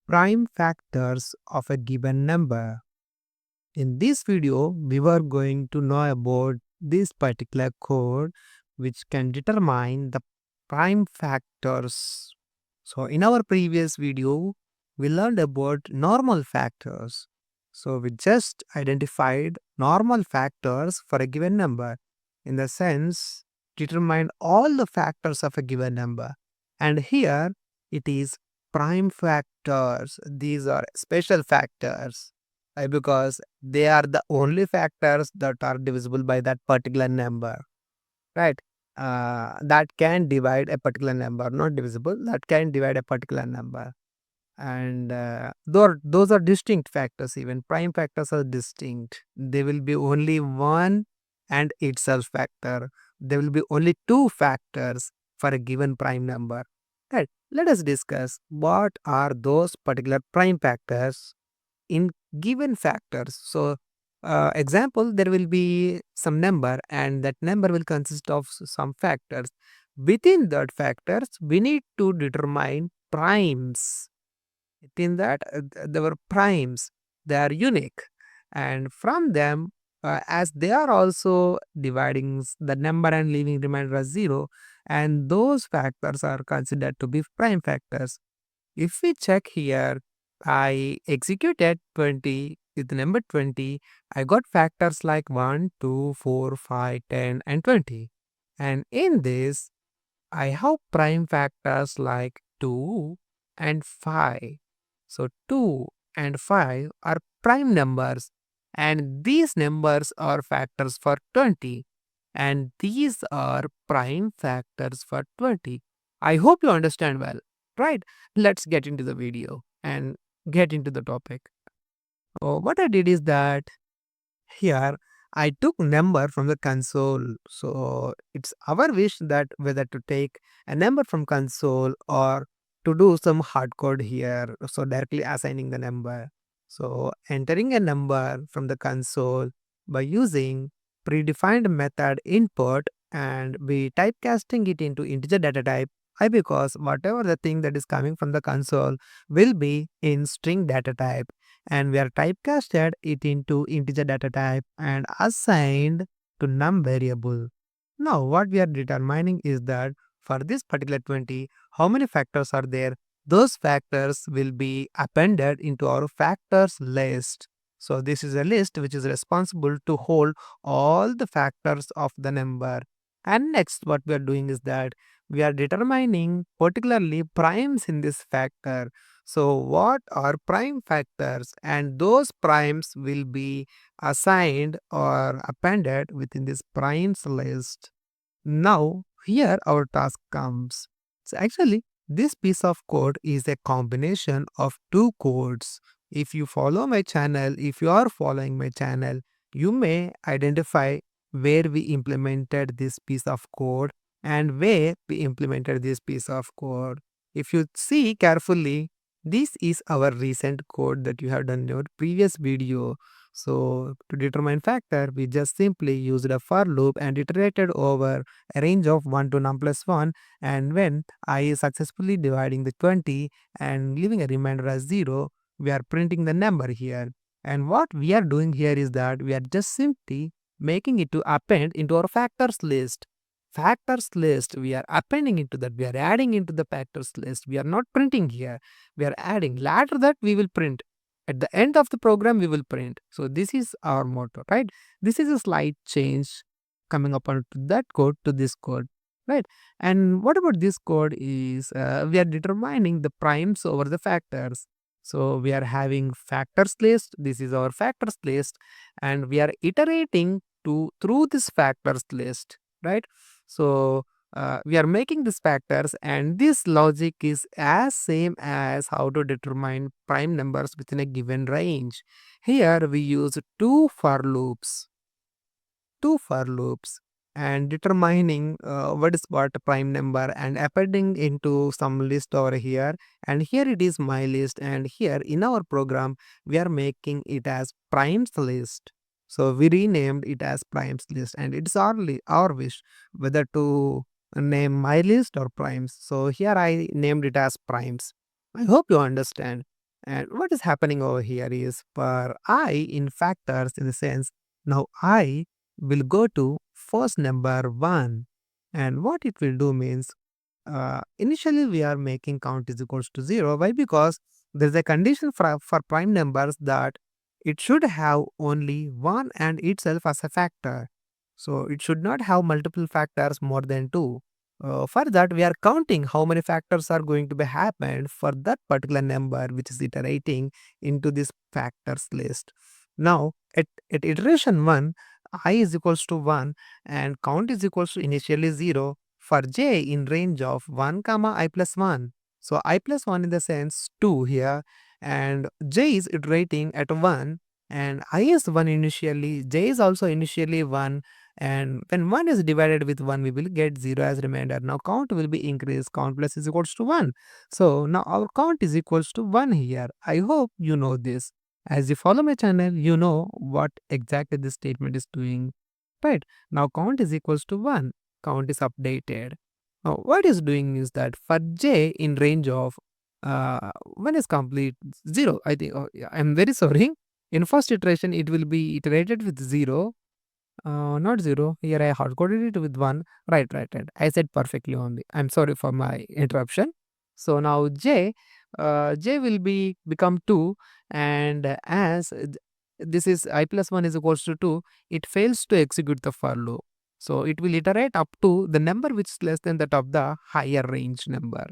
prime factors of a given number. In this video, we were going to know about this particular code which can determine the prime factors. So, in our previous video, we learned about normal factors. So, we just identified normal factors for a given number. In the sense, determine all the factors of a given number. And here it is prime factors. These are special factors. Because they are the only factors that are divisible by that particular number, right? That can divide a particular number, not divisible, that can divide a particular number. And those are distinct factors. Even prime factors are distinct. There will be only one and itself factor. There will be only two factors for a given prime number. Right. Let us discuss what are those particular prime factors in given factors. So, example, there will be some number and that number will consist of some factors. Within that factors, we need to determine primes. Within that, there were primes. They are unique. And from them, as they are also dividing the number and leaving remainder as 0, and those factors are considered to be prime factors. If we check here, I executed 20 with the number 20. I got factors like 1, 2, 4, 5, 10, and 20. And in this, I have prime factors like 2 and 5. So 2 and 5 are prime numbers, and these numbers are factors for 20, and these are prime factors for 20. I hope you understand well, right? Let's get into the video and get into the topic. What I did is that here I took number from the console. So it's our wish that whether to take a number from console or to do some hard code here. So directly assigning the number. So entering a number from the console by using predefined method input, and we typecasting it into integer data type. I because whatever the thing that is coming from the console will be in string data type, and we are typecasted it into integer data type and assigned to num variable. Now what we are determining is that for this particular 20, how many factors are there? Those factors will be appended into our factors list. So this is a list which is responsible to hold all the factors of the number. And next what we are doing is that we are determining particularly primes in this factor. So what are prime factors, and those primes will be assigned or appended within this primes list. Now here our task comes. So actually this piece of code is a combination of two codes. If you follow my channel, if you are following my channel, you may identify where we implemented this piece of code and where we implemented this piece of code. If you see carefully, this is our recent code that you have done in your previous video. So to determine factor, we just simply used a for loop and iterated over a range of 1 to num plus 1, and when I is successfully dividing the 20 and leaving a remainder as 0, we are printing the number here. And what we are doing here is that we are just simply making it to append into our factors list. Factors list, we are appending into that, we are adding into the factors list. We are not printing here, we are adding. Later that we will print. At the end of the program, we will print. So this is our motto, right? This is a slight change coming upon that code to this code, right? And what about this code is we are determining the primes over the factors. So we are having factors list. This is our factors list, and we are iterating through this factors list, right? So we are making these factors, and this logic is as same as how to determine prime numbers within a given range. Here we use two for loops and determining what is what prime number and appending into some list over here, and here it is my list, and here in our program we are making it as primes list. So we renamed it as primes list, and it's our wish whether to name my list or primes. So here I named it as primes. I hope you understand. And what is happening over here is for I in factors, in the sense, now I will go to first number 1. And what it will do means, initially we are making count is equals to 0. Why? Because there's a condition for prime numbers that it should have only one and itself as a factor. So it should not have multiple factors more than 2. For that, we are counting how many factors are going to be happened for that particular number which is iterating into this factors list. Now, at iteration 1, I is equals to 1 and count is equals to initially 0 for j in range of 1 comma I plus 1. So I plus 1 in the sense 2 here, and j is iterating at 1 and I is 1 initially, j is also initially 1, and when 1 is divided with 1 we will get 0 as remainder. Now count will be increased, count plus is equals to 1. So now our count is equals to 1 here. I hope you know this. As you follow my channel, you know what exactly this statement is doing. Right, now count is equals to 1, count is updated. Now what is doing is that for j in range of 1 is complete 0, I think. Oh, yeah, I'm very sorry. In first iteration it will be iterated with 0, not 0. Here I hard coded it with 1. Right. I said perfectly only. I'm sorry for my interruption. So now j will become 2, and as this is I plus 1 is equals to 2, it fails to execute the for loop. So it will iterate up to the number which is less than that of the higher range number,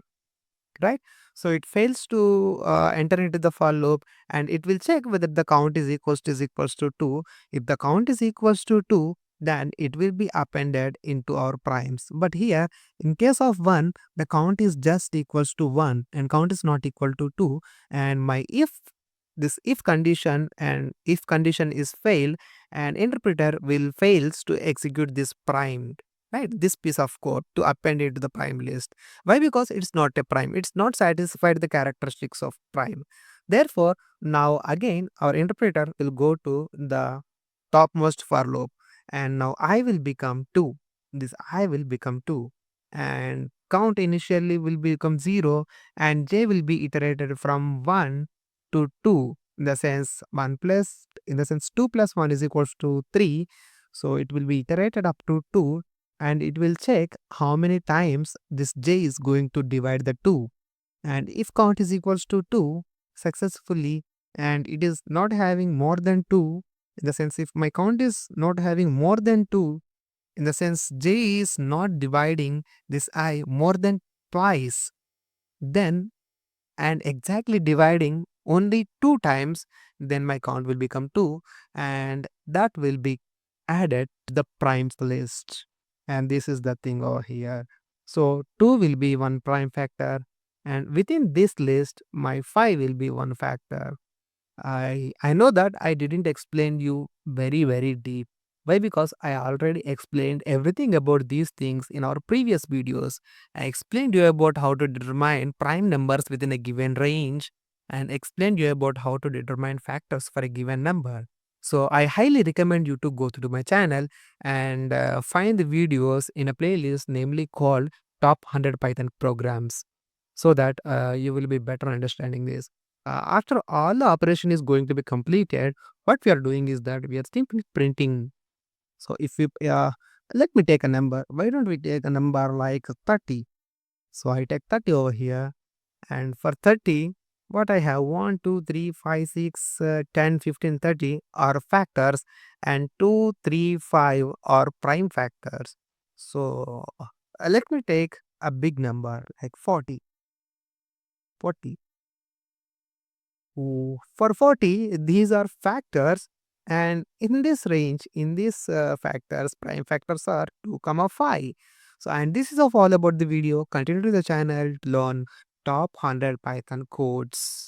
right? So it fails to enter into the for loop, and it will check whether the count is equals to 2. If the count is equals to 2, then it will be appended into our primes. But here, in case of 1, the count is just equals to 1 and count is not equal to 2, and my if condition and if condition is failed, and interpreter will fails to execute this primed, right, this piece of code to append it to the prime list. Why? Because it's not a prime, it's not satisfied the characteristics of prime. Therefore, now again our interpreter will go to the topmost for loop, and now I will become 2. This I will become 2, and count initially will become 0, and j will be iterated from 1 to 2, in the sense 1 plus, in the sense 2 plus 1 is equals to 3. So it will be iterated up to 2, and it will check how many times this j is going to divide the 2. And if count is equals to 2 successfully, and it is not having more than 2, in the sense if my count is not having more than 2, in the sense j is not dividing this I more than twice, then, and exactly dividing only 2 times, then my count will become 2, and that will be added to the primes list. And this is the thing over here. So 2 will be one prime factor, and within this list my 5 will be one factor. I know that I didn't explain you very deep. Why? Because I already explained everything about these things in our previous videos. I explained you about how to determine prime numbers within a given range, and explained you about how to determine factors for a given number. So I highly recommend you to go to my channel and find the videos in a playlist namely called Top 100 Python Programs, so that you will be better understanding this. After all the operation is going to be completed, what we are doing is that we are simply printing. So if we let me take a number. Why don't we take a number like 30? So I take 30 over here, and for 30, what I have 1, 2, 3, 5, 6, 10, 15, 30 are factors, and 2, 3, 5 are prime factors. So let me take a big number like 40. 40. For 40, these are factors, and in this range, in these factors, prime factors are 2 comma 5. So, and this is all about the video. Continue to the channel to learn top 100 Python codes.